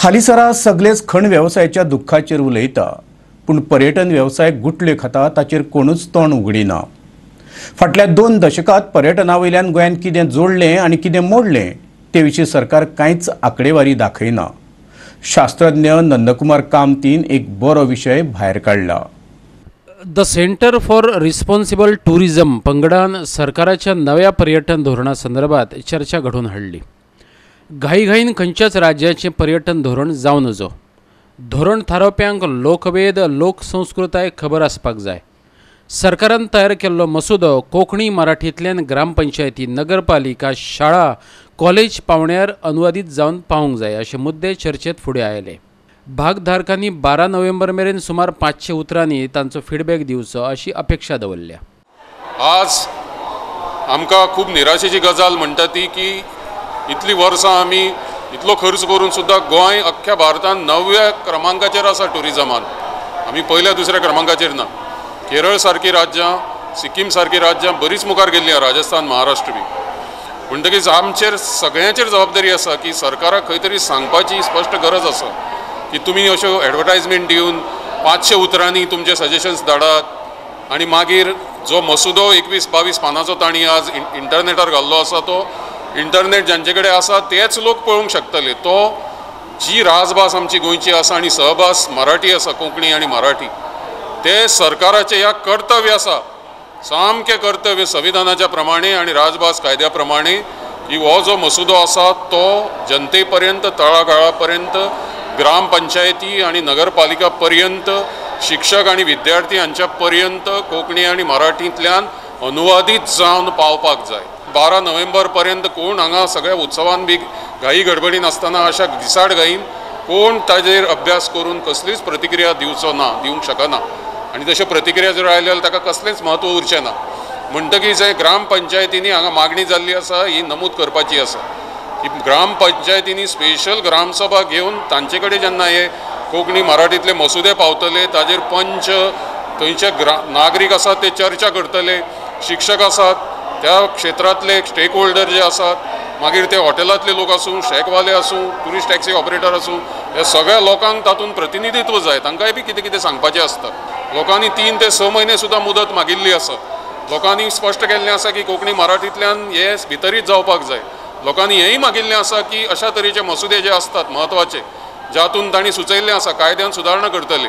हालीसरा सगळेच खण व्यवसायाच्या दुःखाचेर उलयता, पूण पर्यटन व्यवसाय गुटले खाता ताचेर कोणूच तोंड उगडिना। फाटल्या 2 दशकांत पर्यटनावयल्यान गोंयांत कितें जोडलें आनी कितें मोडलें ते विशीं सरकार कांयच आंकडेवारी दाखयना। शास्त्रज्ञ नंदकुमार कामतीन एक बरो विशय भायर काडला। The centre for responsible tourism पंगडान सरकाराच्या नव्या पर्यटन धोरणा संदर्भात चर्चा घडून हाडली। घाईघाईन खंयच्याच राज्याचें पर्यटन धोरण जावं नजो। धोरण थारावप्यांक लोकवेद लोकसंस्कृताय खबर आसपाक जाय। सरकारान तयार केल्लो मसुदो कोंकणी मराठींतल्यान ग्रामपंचायती नगरपालिका शाळा कॉलेज पावण्यार अनुवादीत जावन पावूंक जाय अशे मुद्दे चर्चेत फुडें आयले। भागधारकांनी 12 नोव्हेंबर मेरेन सुमार 500 उतरांनी तांचो फीडबॅक दिवचो अशी अपेक्षा दवरल्या। आज आमकां खूब निराशेची गजाल म्हणटा ती की इतली वर्सां आमी इतलो खर्च करून सुद्दां गोंय अख्ख्या भारतांत 9व्या क्रमांकाचेर आसा टुरिजमान। आमी पयल्या दुसऱ्या क्रमांकाचेर ना। केरळ सारकी राज्यां सिक्कीम सारकी राज्यां बरीच मुखार गेल्ली आहा, राजस्थान महाराष्ट्र बी। म्हणटकीच आमचेर सगळ्यांचेर जबाबदारी आसा की सरकाराक खंय तरी सांगपाची स्पश्ट गरज आसा की तुमी अश्यो एडवर्टायजमेंट दिवन 500 उतरांनी तुमचे सजेशन्स धाडात आनी मागीर जो मसुदो 21-22 पानांचो ताणी आज इंटरनेटार घाल्लो आसा तो इंटरनेट जांचे कडेन आसा तेच लोक पळोवंक शकतले। तो जी राजभास आमची गोंयची आसा आनी सहभास मराठी आसा, कोंकणी आनी मराठी, ते सरकाराचे ह्या कर्तव्य आसा, सामकें कर्तव्य संविधानाच्या प्रमाणे आनी राजभास कायद्या प्रमाणे की हो जो मसुदो आसा तो जनते पर्यंत तळागाळा पर्यंत ग्रामपंचायती आनी नगरपालिका पर्यंत शिक्षक आनी विद्यार्थी हांच्या पर्यंत कोंकणी आनी मराठींतल्यान अनुवादीत जावन पावपाक जाय। 12 नोव्हेंबर पर्यंत कोण हांगा सगळ्या उत्सवान बी घाई गडबडीन आसतना अशा दिसाड घाईन कोण ताजेर अभ्यास करून कसलीच प्रतिक्रिया दिवंक शकना आनी तश्यो प्रतिक्रिया जर आयल्यो ताका कसलेंच म्हत्व उरचें ना। म्हणटकीच ग्रामपंचायतींनी हांगा मागणी जाल्ली आसा ही नमूद करपाची आसा की ग्रामपंचायतींनी स्पेशल ग्रामसभा घेवन तांचे कडेन जेन्ना हे कोंकणी मराठींतले मसुदे पावतले ताजेर पंच थंयचे नागरीक आसात ते चर्चा करतले, शिक्षक आसात त्या क्षेत्रांतले स्टेक होल्डर जे आसात, मागीर ते हॉटेलांतले लोक आसूं, शेकवाले आसूं, टुरिस्ट टॅक्सी ऑपरेटर आसूं, ह्या सगळ्या लोकांक तातूंत प्रतिनिधित्व जाय, तांकांय बी कितें कितें सांगपाचें आसता। लोकांनी 3 ते 6 म्हयने सुद्दां मुदत मागिल्ली आसा। लोकांनी स्पश्ट केल्लें आसा की कोंकणी मराठींतल्यान हे भितरीत जावपाक जाय। लोकांनी हेंय मागिल्लें आसा की अशा तरेचे मसुदे जे आसतात म्हत्वाचे जातून तांणी सुचयल्लें आसा कायद्यान सुदारणा करतले,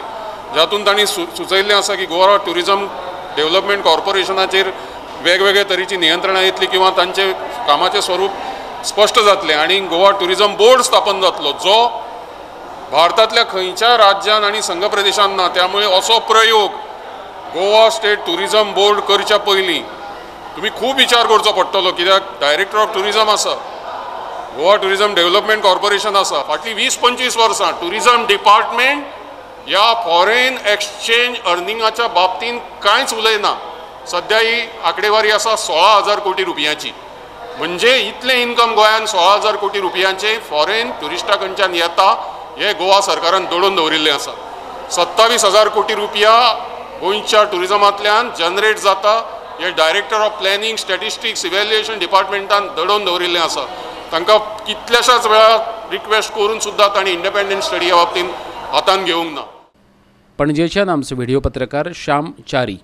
जातून तांणी सुचयल्लें आसा की गोवा टुरिजम डेव्हलपमेंट कॉर्पोरेशनाचेर वेगवेगळे तरेची नियंत्रणां येतली किंवा तांचे कामाचें स्वरूप स्पश्ट जातलें आनी गोवा टुरिजम बोर्ड स्थापन जातलो जो भारतांतल्या खंयच्या राज्यान आनी संघ प्रदेशान ना। त्यामुळे असो प्रयोग गोवा स्टेट टुरिजम बोर्ड करच्या पयलीं तुमी खूब विचार करचो पडटलो, कित्याक डायरेक्टर ऑफ टुरिजम आसा, गोवा टुरिजम डेव्हलपमेंट कॉर्पोरेशन आसा। फाटलीं 20-25 वर्सां टुरिजम डिपार्टमेंट ह्या फॉरेन एक्सचेंज अर्निंगाच्या बाबतींत कांयच उलयना। सध्या ही आंकडेवारी आसा 16,000 कोटी रुपयांची, म्हणजे इतलें इन्कम गोंयान 16,000 कोटी रुपयांचे फॉरेन टुरिस्टां कडच्यान येता हे गोवा सरकारान दडोवन दवरिल्लें आसा। 27,000 कोटी रुपया गोंयच्या टुरिजमांतल्यान जनरेट जाता हे director of planning statistics evaluation डिपार्टमेंटान दडोवन दवरिल्लें आसा। तांकां कितल्याशाच वेळार रिक्वेस्ट करून सुद्दां तांणी इंडिपेंडंट स्टडी ह्या बाबतींत हातान घेवंक ना। पणजेच्यान आमचो व्हिडिओ पत्रकार श्याम च्यारी।